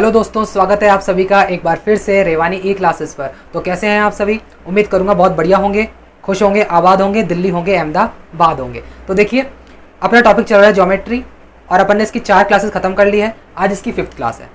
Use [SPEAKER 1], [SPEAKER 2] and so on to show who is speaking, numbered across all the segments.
[SPEAKER 1] Hello दोस्तों, स्वागत है आप सभी का एक बार फिर से रेवानी ई क्लासेस पर। तो कैसे हैं आप सभी? उम्मीद करूंगा बहुत बढ़िया होंगे, खुश होंगे, आबाद होंगे, दिल्ली होंगे, अहमदाबाद होंगे। तो देखिए, अपना टॉपिक चल रहा है ज्योमेट्री और अपन ने इसकी 4 क्लासेस खत्म कर ली है। आज इसकी 5th क्लास है।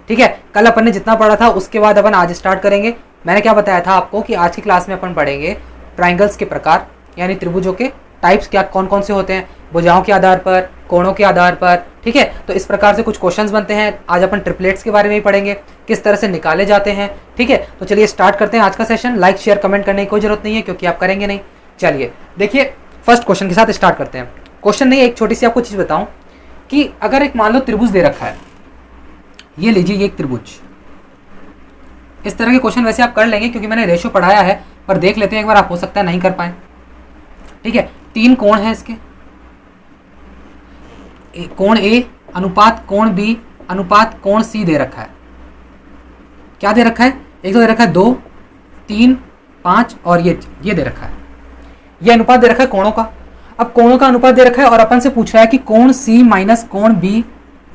[SPEAKER 1] ठीक है, कल अपन ने जितना पढ़ा था उसके बाद अपन आज स्टार्ट करेंगे। मैंने क्या बताया था आपको कि आज की क्लास में अपन पढ़ेंगे ट्राइंगल्स के प्रकार, यानी त्रिभुजों के टाइप्स क्या कौन कौन से होते हैं, भुजाओं के आधार पर, कोणों के आधार पर। ठीक है, तो इस प्रकार से कुछ क्वेश्चंस बनते हैं। आज अपन ट्रिपलेट्स के बारे में ही पढ़ेंगे, किस तरह से निकाले जाते हैं। ठीक है, तो चलिए स्टार्ट करते हैं आज का सेशन। लाइक शेयर कमेंट करने की कोई जरूरत नहीं है क्योंकि आप करेंगे नहीं। चलिए देखिए, फर्स्ट क्वेश्चन के साथ स्टार्ट करते हैं। क्वेश्चन नहीं, एक छोटी सी आपको चीज बताऊं कि अगर एक मान लो त्रिभुज दे रखा है, ये लीजिए, ये एक त्रिभुज। इस तरह के क्वेश्चन वैसे आप कर लेंगे क्योंकि मैंने रेशो पढ़ाया है, पर देख लेते हैं एक बार, आप हो सकता है नहीं कर पाए। ठीक है, 3 कोण है इसके, कोण ए अनुपात कोण बी अनुपात कोण सी दे रखा है। क्या दे रखा है? एक तो दे रखा है 2, 3, 5 और ये दे रखा है। ये अनुपात दे रखा है कोणों का। अब कोणों का अनुपात दे रखा है और अपन से पूछ रहा है कि कोण सी माइनस कोण बी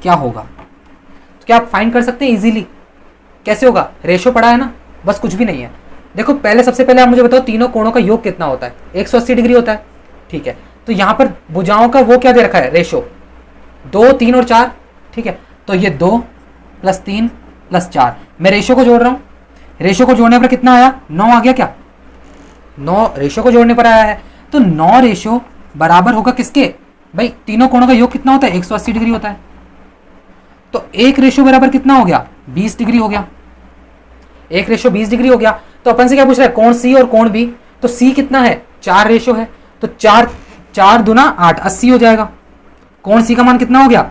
[SPEAKER 1] क्या होगा। तो क्या आप फाइंड कर सकते हैं इजीली? कैसे होगा? रेशो पढ़ा है ना, बस कुछ भी नहीं है। देखो, पहले सबसे पहले आप मुझे बताओ, तीनों कोणों का योग कितना होता है? 180 डिग्री होता है। ठीक है, तो यहां पर भुजाओं का वो क्या दे रखा है? रेशो 2, 3 और 4। ठीक है, तो ये 2 + 3 + 4। मैं रेशो को जोड़ रहा हूं। रेशो को जोड़ने पर कितना आया? 9 आ गया क्या? 9 रेशो को जोड़ने पर आया है। तो 9 रेशो बराबर होगा किसके? भाई, तीनों कोणों का योग कितना होता है? 180 डिग्री होता है। तो 1 रेशो बराबर कितना हो गया? 20 डिग्री हो गया। 1 रेशो 20 डिग्री हो गया। तो अपन से क्या पूछ रहा है? कोण सी और कोण बी। तो सी कितना है? 4 रेशो है, तो 4 दूना 8, 80 हो जाएगा। कोण सी का मान कितना हो गया?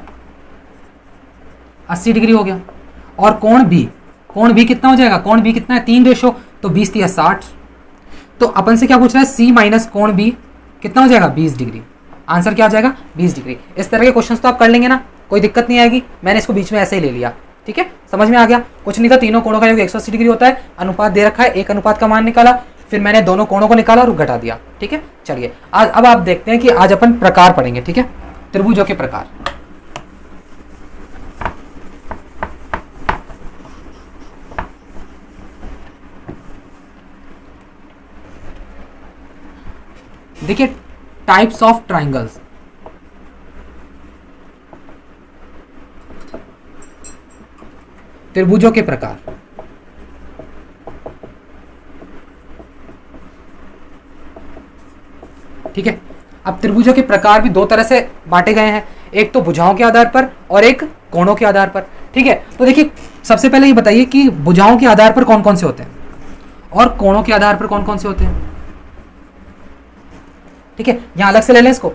[SPEAKER 1] 80 डिग्री हो गया। और कोण बी कितना हो जाएगा? कोण बी कितना है? 3 रेशो, तो 20 × 60। तो अपन से क्या पूछ रहा है? सी माइनस कोण बी कितना हो जाएगा? 20 डिग्री। आंसर क्या आ जाएगा? 20 डिग्री। इस तरह के क्वेश्चंस तो आप कर लेंगे ना, कोई दिक्कत नहीं आएगी। मैंने इसको बीच में ऐसे ही ले लिया। ठीक है, समझ में आ गया? कुछ नहीं था, तीनों कोणों का योग 180 डिग्री होता है। अनुपात दे रखा है, एक अनुपात का मान निकाला, फिर मैंने दोनों कोणों को निकाला और घटा दिया। ठीक है, चलिए आज अब आप देखते हैं कि आज अपन प्रकार पढ़ेंगे। ठीक है, त्रिभुजों के प्रकार। देखिए, टाइप्स ऑफ ट्राइंगल्स। त्रिभुजों के प्रकार। ठीक है, अब त्रिभुजों के प्रकार भी 2 तरह से बांटे गए हैं, एक तो भुजाओं के आधार पर और एक कोणों के आधार पर। ठीक है, तो देखिए, सबसे पहले ये बताइए कि भुजाओं के आधार पर कौन कौन से होते हैं और कोणों के आधार पर कौन कौन से होते हैं। ठीक है, यहां अलग से ले लें इसको।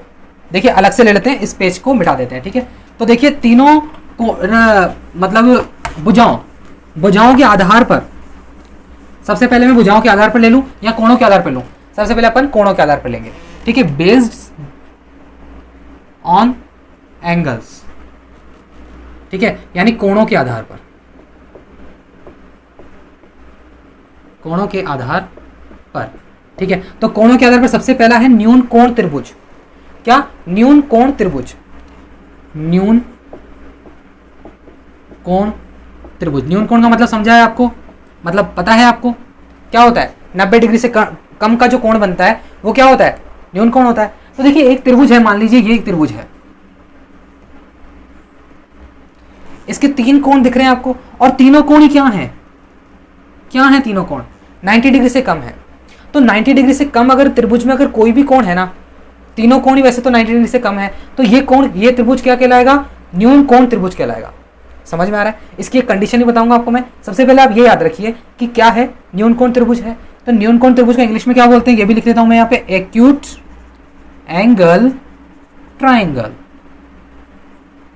[SPEAKER 1] देखिए, अलग से ले लेते हैं, इस पेज को मिटा देते हैं। ठीक है, तो देखिए, तीनों को मतलब भुजाओं के आधार पर, सबसे पहले मैं भुजाओं के आधार पर ले लूं या कोणों के आधार पर लूं? सबसे पहले अपन कोणों के आधार पर लेंगे। ठीक है, बेस्ड ऑन एंगल्स। ठीक है, यानी कोणों के आधार पर, कोणों के आधार पर। ठीक है, तो कोणों के आधार पर सबसे पहला है न्यून कोण त्रिभुज। क्या? न्यून कोण त्रिभुज। न्यून कोण त्रिभुज। न्यून कोण का मतलब समझा है आपको? मतलब पता है आपको क्या होता है? 90 डिग्री से कम का जो कोण बनता है वो क्या होता है? न्यून कोण होता है। तो देखिए, एक त्रिभुज है, मान लीजिए ये एक त्रिभुज है, इसके 3 कोण दिख रहे हैं आपको, और तीनों कोण ही क्या हैं? क्या हैं तीनों कोण? 90 डिग्री से कम है। तो 90 डिग्री से कम अगर त्रिभुज में अगर कोई भी कोण है ना, तीनों कोण ही वैसे तो 90 डिग्री से कम है, तो ये कोण, ये त्रिभुज क्या कहलाएगा? न्यून कोण त्रिभुज कहलाएगा। समझ में आ रहा है? इसकी एक कंडीशन ही बताऊंगा आपको मैं। सबसे पहले आप ये याद रखिए कि क्या है? न्यून कोण त्रिभुज है। तो न्यून कोण त्रिभुज को इंग्लिश में क्या बोलते हैं? ये भी लिख देता हूं मैं यहाँ पे, एक्यूट एंगल ट्राइंगल।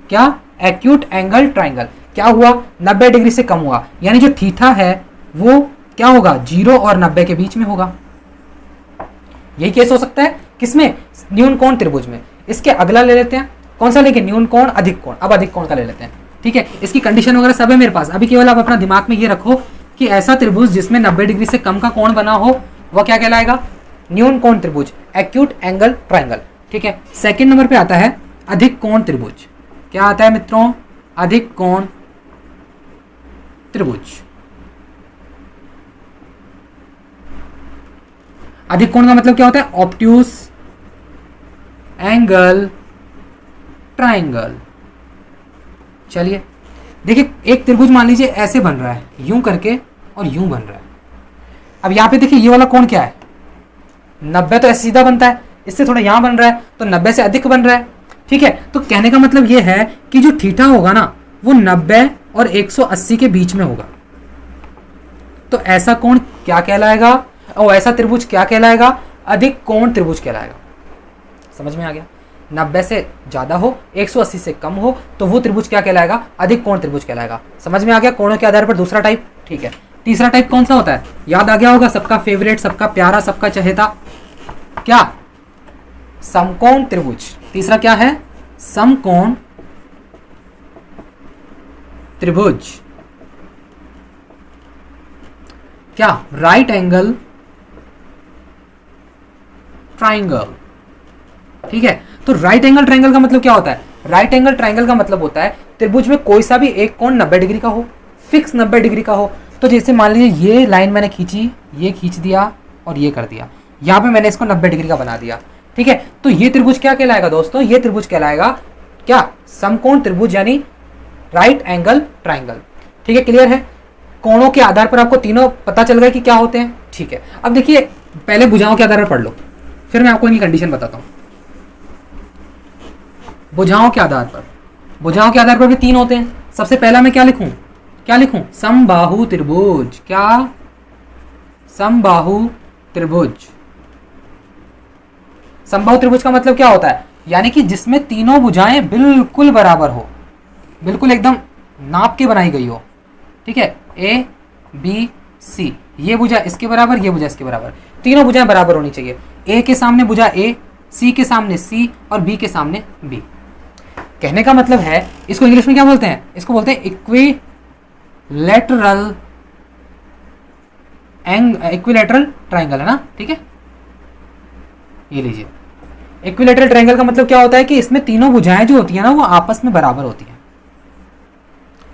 [SPEAKER 1] क्या? Acute angle triangle. क्या हुआ? 90 डिग्री से कम हुआ, यानी जो थीटा है वो क्या होगा? 0 और 90 के बीच में होगा। यही केस हो सकता है किसमें? न्यून कोण त्रिभुज में। इसके अगला ले लेते हैं, कौन सा लेंगे? न्यून कोण अधिक कोण। अब अधिक कोण का ले लेते हैं। ठीक है, इसकी कंडीशन वगैरह सब है मेरे पास। अभी केवल आप अपना दिमाग में ये रखो कि ऐसा त्रिभुज जिसमें 90 डिग्री से कम का कोण बना हो वह क्या कहलाएगा? न्यून कोण त्रिभुज, एक्यूट एंगल ट्राइंगल। ठीक है, सेकंड नंबर पे आता है अधिक कोण त्रिभुज। क्या आता है मित्रों? अधिक कोण त्रिभुज। अधिक कोण का मतलब क्या होता है? Obtuse angle triangle. चलिए देखिए, एक त्रिभुज मान लीजिए ऐसे बन रहा है, यूं करके और यूं बन रहा है। अब यहां पे देखिए ये वाला कोण क्या है? 90 तो ऐसे सीधा बनता है, इससे थोड़ा यहां बन रहा है तो 90 से अधिक बन रहा है। ठीक है, तो कहने का मतलब ये है कि जो थीटा होगा ना वो 90 और 180 के बीच में होगा। तो ऐसा कोण क्या कहलाएगा और ऐसा त्रिभुज क्या कहलाएगा? अधिक कोण त्रिभुज कहलाएगा। समझ में आ गया? 90 से ज्यादा हो, 180 से कम हो, तो वो त्रिभुज क्या कहलाएगा? अधिक कोण त्रिभुज कहलाएगा। समझ में आ गया? कोणों के आधार पर दूसरा टाइप। ठीक है, तीसरा टाइप कौन सा होता है? याद आ गया होगा, सबका फेवरेट, सबका प्यारा, सबका चहेता, क्या? समकोण त्रिभुज। तीसरा क्या है? समकोण त्रिभुज। क्या? Right angle triangle. ठीक है, तो राइट एंगल ट्राइंगल का मतलब क्या होता है? राइट एंगल ट्राइंगल का मतलब होता है त्रिभुज में कोई सा भी एक कोण 90 डिग्री का हो, फिक्स 90 डिग्री का हो। तो जैसे मान लीजिए ये लाइन मैंने खींची, ये खींच दिया और ये कर दिया, यहां पे मैंने इसको 90 डिग्री का बना दिया। ठीक है, तो ये त्रिभुज क्या कहलाएगा दोस्तों? ये त्रिभुज कहलाएगा क्या? समकोण त्रिभुज, यानी राइट एंगल ट्राइंगल। ठीक है, क्लियर है? कोणों के आधार पर आपको तीनों पता चल गए कि क्या होते हैं। ठीक है, अब देखिए पहले भुजाओं के आधार पर पढ़ लो, फिर मैं आपको इनकी कंडीशन बताता हूं। भुजाओं के आधार पर, भुजाओं के आधार पर भी तीन होते हैं। सबसे पहला मैं क्या लिखूं? क्या लिखूं? समबाहु त्रिभुज। क्या? समबाहु त्रिभुज। समबाहु त्रिभुज का मतलब क्या होता है? यानी कि जिसमें तीनों भुजाएं बिल्कुल बराबर हो, बिल्कुल एकदम नाप के बनाई गई हो। ठीक है, ए बी सी, ये भुजा इसके बराबर, ये भुजा इसके बराबर, तीनों भुजाएं बराबर होनी चाहिए। ए के सामने भुजा ए, सी के सामने सी और बी के सामने बी। कहने का मतलब है, इसको इंग्लिश में क्या बोलते हैं? इसको बोलते हैं इक्विलैटरल ट्राइंगल, है ना? ठीक है, ये लीजिए। इक्विलैटरल ट्राइंगल का मतलब क्या होता है कि इसमें तीनों भुजाएं जो होती है ना वो आपस में बराबर होती हैं।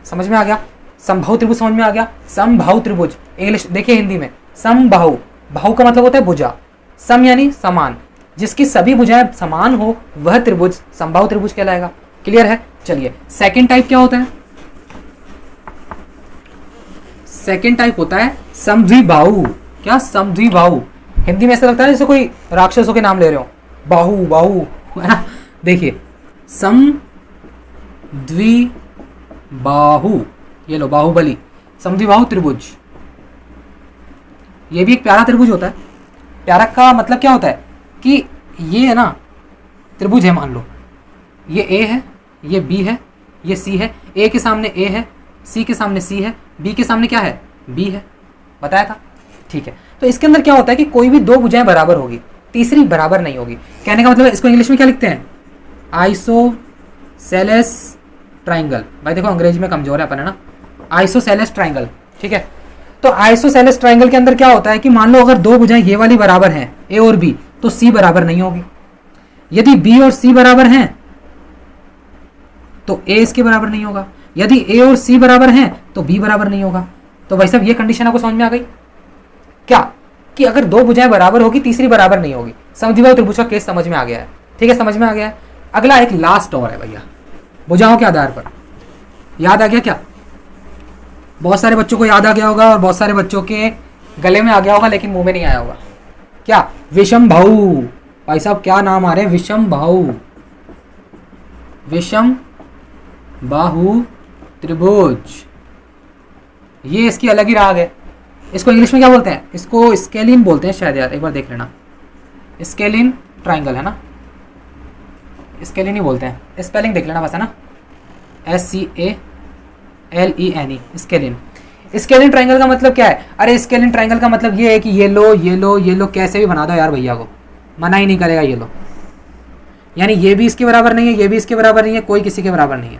[SPEAKER 1] समझ में आ गया? समबाहु त्रिभुज समझ में आ गया? समबाहु त्रिभुज इंग्लिश देखिए, हिंदी में समबाहु, बाहु का मतलब होता है भुजा, सम यानी समान, जिसकी सभी भुजाएं समान हो वह त्रिभुज समबाहु त्रिभुज कहलाएगा। क्लियर है? चलिए सेकंड टाइप क्या होता है? सेकंड टाइप होता है समद्विबाहु। क्या? समद्विबाहु। हिंदी में ऐसा लगता है जैसे कोई राक्षसों के नाम ले रहे हो, बाहु बाहु, है ना? देखिए समद्विबाहु, ये लो बाहुबली, समद्विबाहु त्रिभुज। ये भी एक प्यारा त्रिभुज होता है। प्यारा का मतलब क्या होता है कि ये है ना त्रिभुज है, मान लो ये ए है, ये बी है, ये सी है। ए के सामने ए है, सी के सामने सी है, बी के सामने क्या है? बी है। बताया था। ठीक है, तो इसके अंदर क्या होता है कि कोई भी दो भुजाएं बराबर होगी, तीसरी बराबर नहीं होगी। कहने का मतलब इसको इंग्लिश में क्या लिखते हैं? Isosceles triangle. भाई देखो अंग्रेजी में कमजोर है अपन, है ना? Isosceles triangle. ठीक है, तो आइसोसेलेस ट्राइंगल के अंदर क्या होता है कि मान लो अगर दो भुजाएं ये वाली बराबर हैं, ए और बी, तो सी बराबर नहीं होगी। यदि बी और सी बराबर हैं तो ए इसके बराबर नहीं होगा। यदि ए और सी बराबर हैं तो बी बराबर नहीं होगा। तो भाई साहब ये कंडीशन आपको समझ में आ गई क्या? कि अगर दो भुजाएं बराबर होगी, तीसरी बराबर नहीं होगी। समद्विबाहु त्रिभुज का केस समझ में आ गया है। ठीक है, समझ में आ गया है। अगला एक लास्ट और है भैया, भुजाओं के आधार पर। याद आ गया क्या? बहुत सारे बच्चों को याद आ गया होगा और बहुत सारे बच्चों के गले में आ गया होगा लेकिन मुंह में नहीं आया होगा। क्या? विषमबाहु। भाई साहब क्या नाम आ रहे हैं? विषमबाहु, विषमबाहु त्रिभुज। ये इसकी अलग ही राग है। इसको इंग्लिश में क्या बोलते हैं? इसको स्केलिन बोलते हैं शायद, यार एक बार देख लेना। स्केलिन ट्राइंगल, है ना? स्केलिन ही बोलते हैं, स्पेलिंग देख लेना बस, है ना? SCALEN, scalene. स्केलिन ट्राइंगल का मतलब क्या है? अरे स्केलिन ट्राइंगल का मतलब ये है कि ये लो ये लो ये लो, कैसे भी बना दो यार, भैया को मना ही नहीं करेगा ये लो। यानी ये भी इसके बराबर नहीं है, ये भी इसके बराबर नहीं है, कोई किसी के बराबर नहीं है।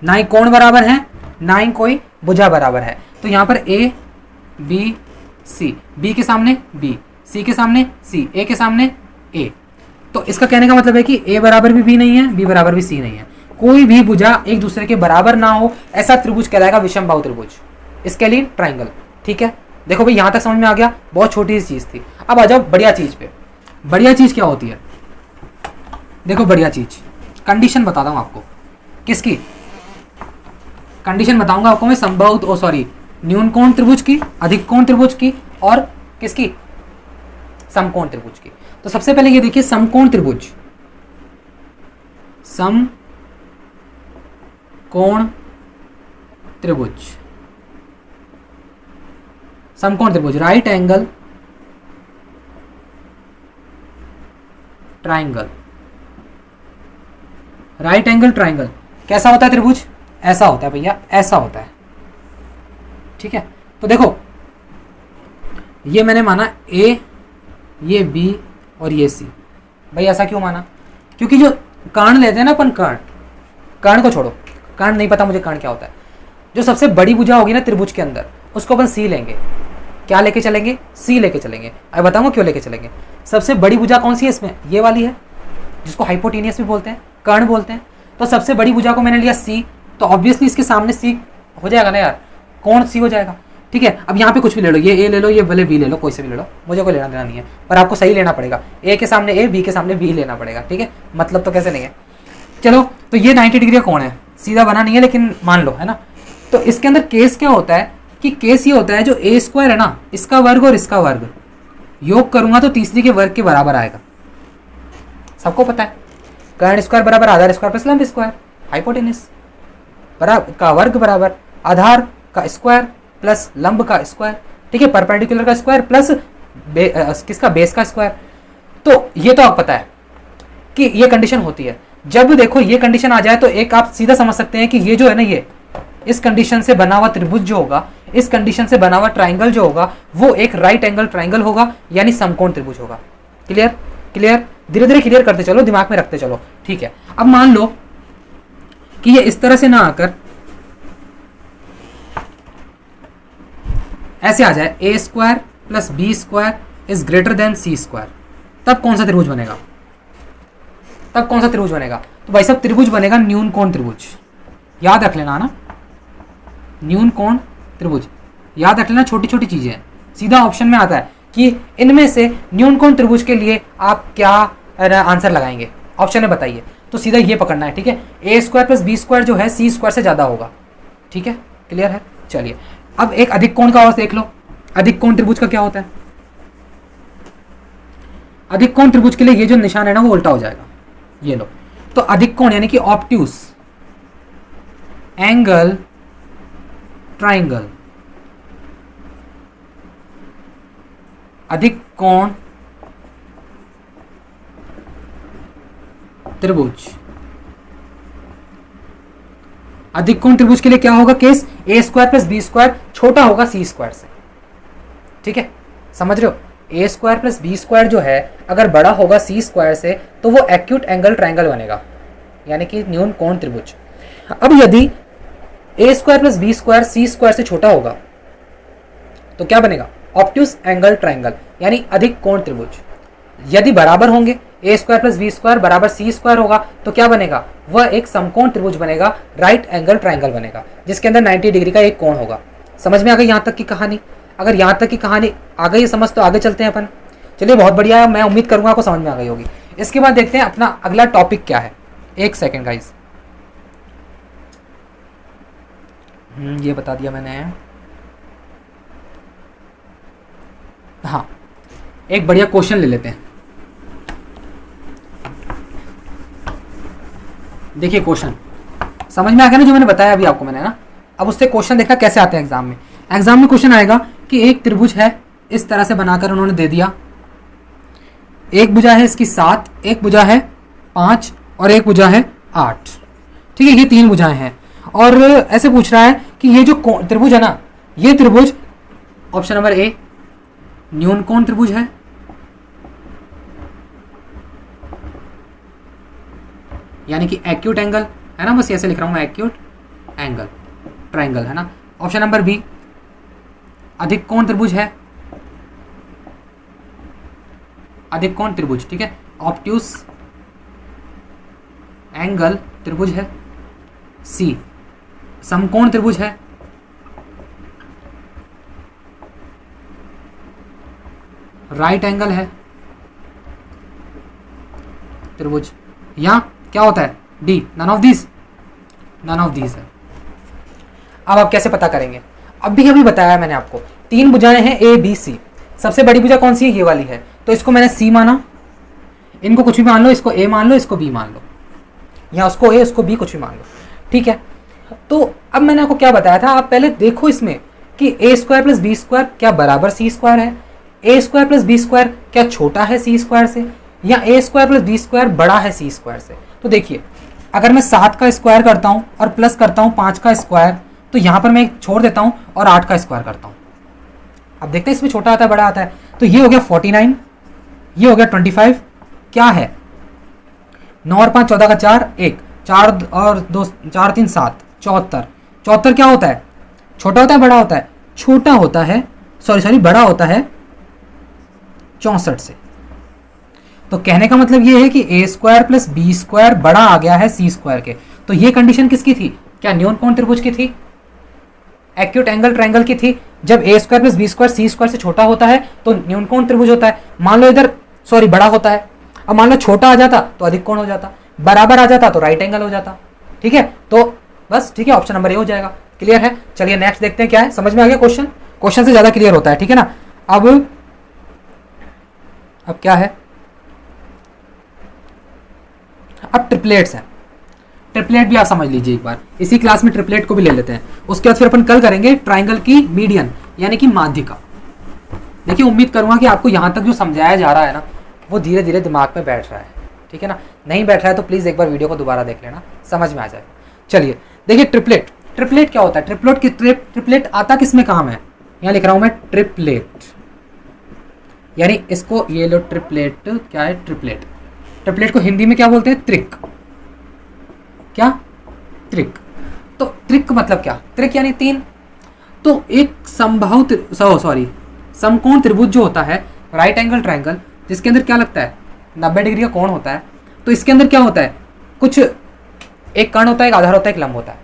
[SPEAKER 1] ना ही कोण बराबर है, ना ही कोई भुजा बराबर है। तो यहाँ पर ए बी सी, बी के सामने बी, सी के सामने सी, ए के सामने ए। तो इसका कहने का मतलब है कि ए बराबर भी बी नहीं है, बी बराबर भी सी नहीं है। कोई भी भुजा एक दूसरे के बराबर ना हो ऐसा त्रिभुज कहलाएगा विषमबाहु त्रिभुज, स्केलिन ट्राइंगल। ठीक है, देखो भाई यहां तक समझ में आ गया, बहुत छोटी सी चीज थी। अब आ जाओ बढ़िया चीज पे। बढ़िया चीज क्या होती है? देखो बढ़िया चीज, कंडीशन बताता हूं आपको। किसकी कंडीशन बताऊंगा आपको मैं? समबाहु न्यून कोण त्रिभुज की, अधिक कोण त्रिभुज की, और किसकी? समकोण त्रिभुज की। तो सबसे पहले ये देखिए समकोण त्रिभुज, समकोण त्रिभुज, समकोण त्रिभुज, right angle triangle. Right angle triangle कैसा होता है त्रिभुज? ऐसा होता है भैया, ऐसा होता है। ठीक है, तो देखो ये मैंने माना ए, ये बी और ये सी। भाई ऐसा क्यों माना? क्योंकि जो कर्ण लेते हैं ना अपन, कर्ण को छोड़ो, कर्ण नहीं पता मुझे कर्ण क्या होता है। जो सबसे बड़ी भुजा होगी ना त्रिभुज के अंदर, उसको अपन सी लेंगे। क्या लेके चलेंगे? सी लेके चलेंगे। अब बताऊंगा क्यों लेके चलेंगे। सबसे बड़ी भुजा कौन सी है इसमें? ये वाली है, जिसको हाइपोटेनियस भी बोलते हैं, कर्ण बोलते हैं। तो सबसे बड़ी भुजा को मैंने लिया सी, तो ऑब्वियसली इसके सामने सी हो जाएगा ना यार, कोण सी हो जाएगा। ठीक है, अब यहाँ पे कुछ भी ले लो, ये ए ले लो, ये भले बी ले लो, कोई से भी ले लो, मुझे कोई लेना देना नहीं है, पर आपको सही लेना पड़ेगा। ए के सामने ए, बी के सामने बी लेना पड़ेगा। ठीक है, मतलब तो कैसे नहीं है। चलो, तो ये 90 डिग्री का कोण है, सीधा बना नहीं है लेकिन मान लो, है ना। तो इसके अंदर केस क्या होता है कि केस ये होता है, जो ए स्क्वायर है ना, इसका वर्ग और इसका वर्ग योग करूंगा तो तीसरी के वर्ग के बराबर आएगा। सबको पता है कर्ण स्क्वायर बराबर आधार स्क्वायर प्लस लंब स्क्वायर, हाइपोटेनिस बराबर का वर्ग बराबर आधार का स्क्वायर प्लस लंब का स्क्वायर। ठीक है, परपेंडिकुलर का स्क्वायर प्लस किसका? बेस का स्क्वायर। तो ये तो आप पता है कि ये कंडीशन होती है। जब देखो ये कंडीशन आ जाए तो एक आप सीधा समझ सकते हैं कि ये जो है ना, ये इस कंडीशन से बना हुआ त्रिभुज जो होगा, इस कंडीशन से बना हुआ ट्राइंगल जो होगा, वो एक राइट एंगल ट्राइंगल होगा, यानी समकोण त्रिभुज होगा। क्लियर? क्लियर? धीरे धीरे क्लियर करते चलो, दिमाग में रखते चलो। ठीक है, अब मान लो कि ये इस तरह से ना आकर ऐसे आ जाए, A square plus B square is greater than C square, तब कौन सा त्रिभुज बनेगा? तब कौन सा त्रिभुज बनेगा? तो भाई साहब त्रिभुज बनेगा न्यून कोण त्रिभुज। याद रख लेना ना, न्यून कोण त्रिभुज याद रख लेना। छोटी छोटी चीजें हैं, सीधा ऑप्शन में आता है कि इनमें से न्यून कोण त्रिभुज के लिए आप क्या आंसर लगाएंगे, ऑप्शन में बताइए। तो सीधा ये पकड़ना है। ठीक है, ए स्क्वायर प्लस बी स्क्वायर जो है सी स्क्वायर से ज्यादा होगा। ठीक है, क्लियर है? चलिए, अब एक अधिक कोण का और देख लो। अधिक कोण त्रिभुज का क्या होता है? अधिक कोण त्रिभुज के लिए ये जो निशान है ना, वो उल्टा हो जाएगा। ये लो, तो अधिक कोण यानी कि ऑब्ट्यूस एंगल ट्राइंगल, अधिक कोण त्रिभुज। अधिक कोण त्रिभुज के लिए क्या होगा केस? ए स्क्वायर प्लस बी स्क्वायर छोटा होगा सी स्क्वायर से। ठीक है, समझ रहे हो? ए स्क्वायर प्लस बी स्क्वायर जो है अगर बड़ा होगा सी स्क्वायर से, तो वो एक्यूट एंगल ट्राइंगल बनेगा, यानी कि न्यून कोण त्रिभुज। अब यदि ए स्क्वायर प्लस बी स्क्वायर सी स्क्वायर से छोटा होगा तो क्या बनेगा? ऑब्ट्यूस एंगल ट्राइंगल, यानी अधिक कोण त्रिभुज। यदि बराबर होंगे, ए स्क्वायर प्लस बी स्क्वायर बराबर सी स्क्वायर होगा, तो क्या बनेगा? वह एक समकोण त्रिभुज बनेगा, राइट एंगल ट्राइंगल बनेगा, जिसके अंदर 90 डिग्री का एक कोण होगा। समझ में आ गई यहाँ तक की कहानी? अगर यहाँ तक की कहानी आ गई समझ, तो आगे चलते हैं अपन। चलिए, बहुत बढ़िया है, मैं उम्मीद करूंगा आपको समझ में आ गई होगी। इसके बाद देखते हैं अपना अगला टॉपिक क्या है। एक सेकेंड गाइस, ये बता दिया मैंने। हाँ, एक बढ़िया क्वेश्चन ले लेते हैं। देखिए क्वेश्चन समझ में आ गया ना, जो मैंने बताया अभी आपको मैंने ना। अब उससे क्वेश्चन देखना कैसे आते हैं एग्जाम में। एग्जाम में क्वेश्चन आएगा कि एक त्रिभुज है, इस तरह से बनाकर उन्होंने दे दिया। एक भुजा है इसकी 7, एक भुजा है 5 और एक भुजा है 8। ठीक है, ये 3 भुजाएं हैं और ऐसे पूछ रहा है कि ये जो त्रिभुज है ना, ये त्रिभुज ऑप्शन नंबर ए न्यून कोण त्रिभुज है, यानी कि एक्यूट एंगल है ना, बस ऐसे लिख रहा हूं मैं, एक्यूट एंगल ट्राइंगल है ना। ऑप्शन नंबर बी अधिक कोण त्रिभुज है, अधिक कोण त्रिभुज। ठीक है, ऑब्ट्यूस एंगल त्रिभुज है। सी समकोण त्रिभुज है, राइट एंगल है त्रिभुज, या क्या होता है D, none of these, none of these है। अब आप कैसे पता करेंगे? अभी बताया मैंने आपको, तीन भुजाएं हैं ए बी सी, सबसे बड़ी भुजा कौन सी है? ये वाली है, तो इसको मैंने सी माना, इनको कुछ भी मान लो, इसको ए मान लो, इसको बी मान लो, या उसको ए उसको बी कुछ भी मान लो, ठीक है। तो अब मैंने आपको क्या बताया था, आप पहले देखो इसमें कि ए स्क्वायर प्लस बी स्क्वायर क्या बराबर सी स्क्वायर है, ए स्क्वायर प्लस बी स्क्वायर क्या छोटा है सी स्क्वायर से, या ए स्क्वायर प्लस बी स्क्वायर बड़ा है सी स्क्वायर से। तो देखिए अगर मैं 7 का स्क्वायर करता हूं और प्लस करता हूं 5 का स्क्वायर, तो यहां पर मैं छोड़ देता हूं और 8 का स्क्वायर करता हूं। अब देखते हैं इसमें छोटा आता है बड़ा आता है, तो ये हो गया 49, ये हो गया 25, क्या है 9 और 5 14 का 4, 1 4 और 2 4 3 7 74, 74 क्या होता है? छोटा होता है बड़ा होता है? छोटा होता है, सॉरी बड़ा होता है 64 से। तो कहने का मतलब ये है कि ए स्क्वायर प्लस बी स्क्वायर बड़ा आ गया है सी स्क्वायर के। तो ये कंडीशन किसकी थी? क्या न्यूनकोण त्रिभुज की थी? एक्यूट एंगल ट्रायंगल की थी। जब ए स्क्वायर प्लस बी स्क्वायर सी स्क्वायर से छोटा होता है तो न्यूनकोण त्रिभुज होता है। मान लो इधर सॉरी बड़ा होता है, अब मान लो छोटा आ जाता तो अधिक कोण हो जाता, बराबर आ जाता तो राइट एंगल हो जाता, ठीक है। तो बस ठीक है, ऑप्शन नंबर ए हो जाएगा। क्लियर है? चलिए नेक्स्ट देखते हैं क्या है, समझ में आ गया क्वेश्चन? क्वेश्चन से ज्यादा क्लियर होता है, ठीक है ना। अब क्या है, अब ट्रिपलेट्स हैं। ट्रिपलेट भी आप समझ लीजिए एक बार, इसी क्लास में ट्रिपलेट को भी ले लेते हैं। उसके बाद फिर अपन कल करेंगे ट्राइंगल की मीडियन यानी कि माध्यिका। देखिए उम्मीद करूंगा कि आपको यहां तक जो समझाया जा रहा है ना वो धीरे धीरे दिमाग में बैठ रहा है, ठीक है ना। नहीं बैठ रहा है तो प्लीज एक बार वीडियो को दोबारा देख लेना, समझ में आ जाएगा। चलिए देखिए ट्रिपलेट, ट्रिपलेट क्या होता है? ट्रिपलेट आता किस में काम है? यहां लिख रहा हूं मैं ट्रिपलेट, यानी इसको ये लो ट्रिपलेट, क्या है ट्रिपलेट? ट्रिपलेट को हिंदी में क्या बोलते हैं? त्रिक। क्या? त्रिक। तो त्रिक मतलब क्या? त्रिक यानी तीन। तो एक समकोण त्रिभुज जो होता है, राइट एंगल ट्रायंगल, जिसके अंदर क्या लगता है 90 डिग्री का कोण होता है, तो इसके अंदर क्या होता है? कुछ एक कर्ण होता है, एक आधार होता है, एक लंब होता है।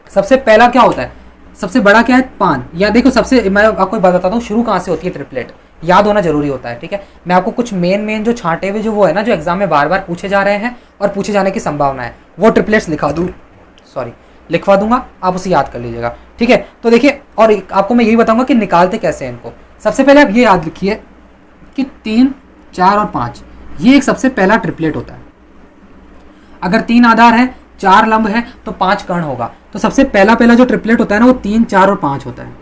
[SPEAKER 1] सबसे पहला क्या होता है? सबसे बड़ा क्या है? पान। या देखो सबसे, मैं आपको बताता हूँ शुरू कहाँ से होती है ट्रिपलेट, याद होना जरूरी होता है, ठीक है। मैं आपको कुछ मेन जो छांटे हुए जो वो है ना, जो एग्जाम में बार बार पूछे जा रहे हैं और पूछे जाने की संभावना है, वो ट्रिपलेट्स लिखवा दूंगा, आप उसे याद कर लीजिएगा, ठीक है। तो देखिए, और आपको मैं यही बताऊंगा कि निकालते कैसे हैं इनको। सबसे पहले आप ये याद रखिए कि 3, 4 और 5 ये एक सबसे पहला ट्रिपलेट होता है। अगर 3 आधार है, 4 लंब है तो 5 कर्ण होगा। तो सबसे पहला जो ट्रिपलेट होता है ना वो 3, 4 और 5 होता है।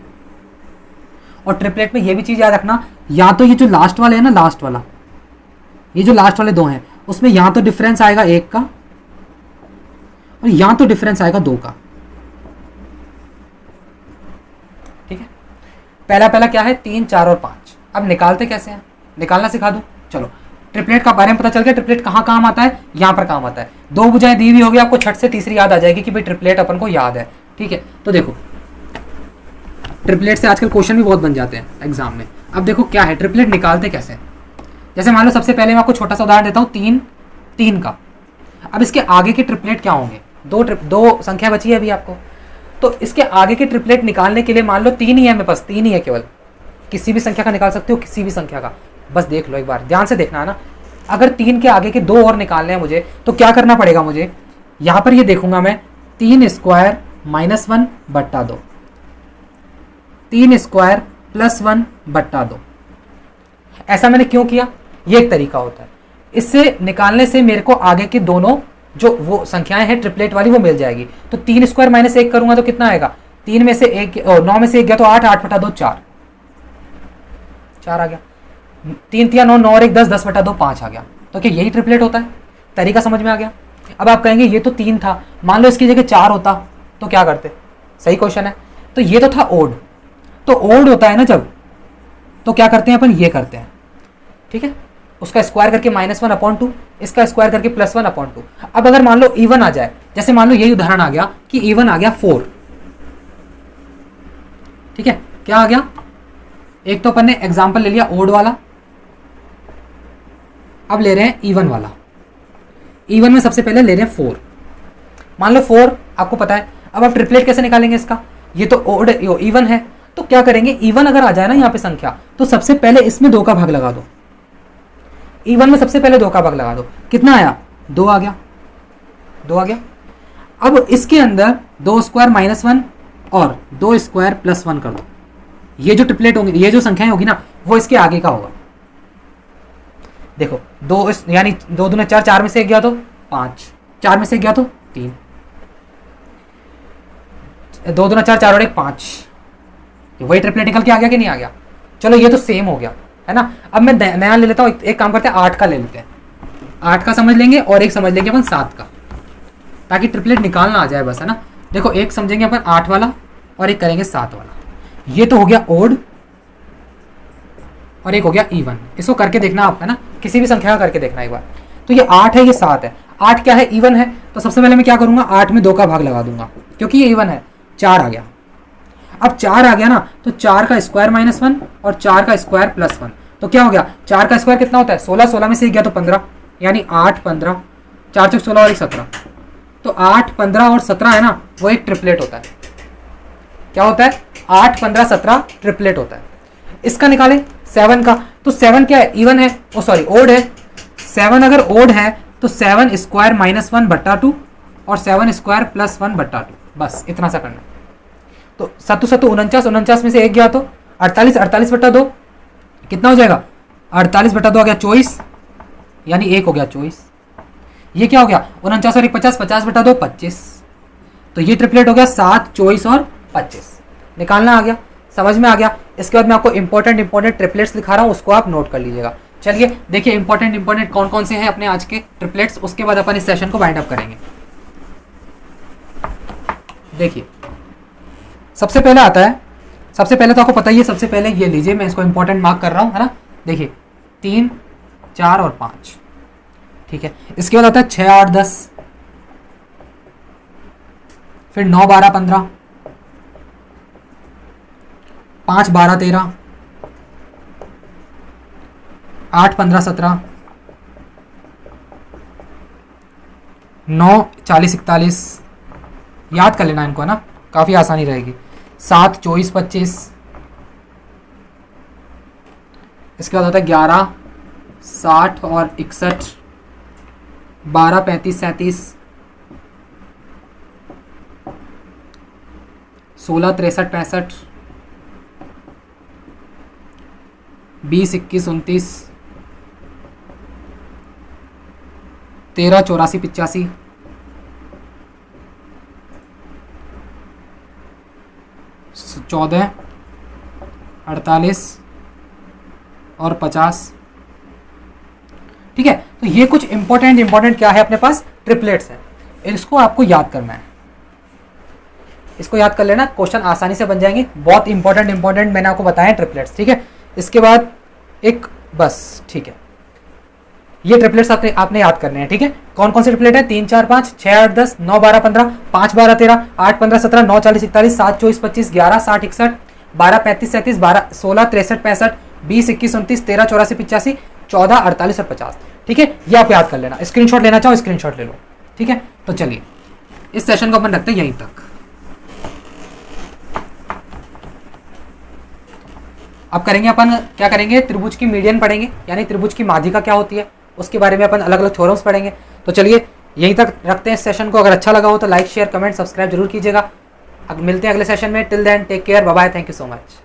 [SPEAKER 1] और ट्रिपलेट में ये भी चीज याद रखना, या तो ये जो लास्ट वाले है ना, लास्ट वाला, ये जो लास्ट वाले 2 हैं उसमें या तो डिफरेंस आएगा 1 का और या तो डिफरेंस आएगा 2 का, ठीक है। पहला क्या है? 3, 4 और 5। अब निकालते कैसे हैं? निकालना सिखा दूं, चलो। ट्रिपलेट का बारे में पता चल गया, ट्रिपलेट कहाँ काम आता है? यहाँ पर काम आता है। 2 भुजाएं दी हुई होगी, आपको छठ से तीसरी याद आ जाएगी कि भाई ट्रिपलेट अपन को याद है, ठीक है। तो देखो ट्रिपलेट से आजकल क्वेश्चन भी बहुत बन जाते हैं एग्जाम में। अब देखो क्या है, ट्रिपलेट निकालते कैसे? जैसे मान लो सबसे पहले मैं आपको छोटा सा उदाहरण देता हूँ, 3 का। अब इसके आगे के ट्रिपलेट क्या होंगे? 2 संख्या बची है अभी आपको, तो इसके आगे के ट्रिपलेट निकालने के लिए मान लो 3 ही है मेरे पास, 3 ही है केवल। किसी भी संख्या का निकाल सकते हो, किसी भी संख्या का, बस देख लो एक बार, ध्यान से देखना है ना। अगर 3 के आगे के 2 और निकालने हैं मुझे, तो क्या करना पड़ेगा मुझे? यहां पर ये देखूंगा मैं, 3 स्क्वायर -1 बट्टा 2, 3 स्क्वायर +1 बट्टा 2। ऐसा मैंने क्यों किया? ये एक तरीका होता है, इससे निकालने से मेरे को आगे के दोनों जो वो संख्याएं हैं ट्रिपलेट वाली वो मिल जाएगी। तो 3 स्क्वायर -1 करूंगा तो कितना आएगा? 3 में से 1 9 में से 1 गया तो 8, 8 बटा 2 4 आ गया। 3 3 9 9 और 1 10, 10 बटा 2 5 आ गया। तो क्या यही ट्रिपलेट होता है? तरीका समझ में आ गया? अब आप कहेंगे ये तो 3 था, मान लो इसकी जगह 4 होता तो क्या करते? सही क्वेश्चन है। तो ये तो था ओड, तो ओड होता है ना जब, तो क्या करते हैं अपन? ये करते हैं, ठीक है। उसका स्क्वायर करके -1/2, इसका स्क्वायर करके +1/2। अब अगर मान लो इवन आ जाए, जैसे मान लो यही उदाहरण आ गया कि इवन आ गया 4, ठीक है। क्या आ गया? एक तो अपन ने एग्जांपल ले लिया ओड वाला, अब ले रहे हैं इवन वाला। इवन में सबसे पहले ले रहे हैं 4। मान लो 4 आपको पता है। अब आप ट्रिपलेट कैसे निकालेंगे इसका, ये तो ओड इवन है, तो क्या करेंगे, इवन अगर आ जाए ना यहाँ पे संख्या, तो सबसे पहले इसमें 2 का भाग लगा दो, इवन में सबसे पहले 2 का भाग लगा दो, कितना आया, 2 आ गया, 2 आ गया। अब इसके अंदर 2 स्क्वायर माइनस 1 और 2 स्क्वायर प्लस 1 कर दो, ये जो ट्रिपलेट होंगी, ये जो संख्याएं होगी ना, वो इसके आगे का होगा। देखो 2 यानी 2 दूने 4, 4 में से 1 गया तो 5, 4 में से 1 गया तो 3, 2 दूना 4, 4 और 1 5, वही ट्रिपलेट निकल के आ गया कि नहीं आ गया। चलो ये तो सेम हो गया है ना। अब मैं नया ले लेता हूँ, एक काम करते हैं 8 का ले लेते हैं, 8 का समझ लेंगे और एक समझ लेंगे अपन 7 का, ताकि ट्रिपलेट निकालना आ जाए बस, है ना। देखो एक समझेंगे अपन 8 वाला और एक करेंगे 7 वाला, ये तो हो गया ओड और एक हो गया इवन। इसको करके देखना आप, है ना, किसी भी संख्या का करके देखना एक बार। तो ये 8 है, ये 7 है, 8 क्या है, इवन है, तो सबसे पहले मैं क्या करूंगा, 8 में 2 का भाग लगा दूंगा क्योंकि ये इवन है, 4 आ गया। अब 4 आ गया ना, तो 4 का स्क्वायर माइनस 1 और 4 का स्क्वायर प्लस 1, तो क्या हो गया, 4 का स्क्वायर कितना होता है, 16, 16 में से 1 गया तो 15, यानी 8 15, 4 चौक 16 और 1 17, तो 8 15 और 17 है ना, वो एक ट्रिपलेट होता है। क्या होता है, 8 15 17 ट्रिपलेट होता है। इसका निकालें 7 का, तो 7 क्या है, इवन है, ओ सॉरी ओड है। 7 अगर ओड है तो 7 स्क्वायर माइनस 1 बट्टा 2 और 7 स्क्वायर प्लस 1 बट्टा 2, बस इतना सा करना है। तो 7 7 49, 49 में से 1 गया तो 48, 48 बट्टा 2 कितना हो जाएगा, 48 बट्टा 2 आ गया 24, यानी 1 हो गया 24। ये क्या हो गया, 49 और 1 50, 50 बट्टा 2 25, तो ये ट्रिपलेट हो गया 7 24 और 25। निकालना आ गया, समझ में आ गया। इसके बाद मैं आपको इंपॉर्टेंट ट्रिपलेट्स दिखा रहा हूँ, उसको आप नोट कर लीजिएगा। चलिए देखिए इंपॉर्टेंट कौन कौन से हैं अपने आज के ट्रिपलेट्स, उसके बाद अपन इस सेशन को वाइंड अप करेंगे। देखिए सबसे पहले आता है, सबसे पहले तो आपको पता ही है, सबसे पहले ये लीजिए, मैं इसको इंपॉर्टेंट मार्क कर रहा हूँ, है ना। देखिए 3 4 और 5, ठीक है। इसके बाद आता है 6 8 10, फिर 9 12 15, 5 12 13, 8 15 17, 9 40 41, याद कर लेना इनको, ना काफ़ी आसानी रहेगी। 7 24 25, इसके बाद आता है 11 60 और 61, 12 35 37, 16 63 65, 20 21 29, 13 84 85, 14 48 और 50, ठीक है। तो ये कुछ इंपॉर्टेंट क्या है अपने पास, ट्रिपलेट्स है। इसको आपको याद करना है, इसको याद कर लेना, क्वेश्चन आसानी से बन जाएंगे। बहुत इंपॉर्टेंट मैंने आपको बताया ट्रिपलेट्स, ठीक है। इसके बाद एक बस, ठीक है, ये ट्रिपलेट्स आपने याद करने हैं, ठीक है। कौन कौन से ट्रिपलेट है, 3 4 5 6 8 10 9 12 15, 5 12 13, 8 15 17, 9 40 41, 7 24 25, 11 60 61, 12 35 37, 12 16 63 65, 20 21 29, 13 84 85, 14 48 और 50, ठीक है। ये आप याद कर लेना, स्क्रीनशॉट लेना चाहो स्क्रीनशॉट ले लो, ठीक है। तो चलिए इस सेशन को अपन रखते हैं यहीं तक। अब करेंगे अपन, क्या करेंगे, त्रिभुज की मीडियन पढ़ेंगे, यानी त्रिभुज की माध्यिका क्या होती है, उसके बारे में अपन अलग अलग थ्योरम्स पढ़ेंगे। तो चलिए यहीं तक रखते हैं इस सेशन को। अगर अच्छा लगा हो तो लाइक शेयर कमेंट सब्सक्राइब जरूर कीजिएगा। अब मिलते हैं अगले सेशन में। Till then take care, bye bye, thank you so much.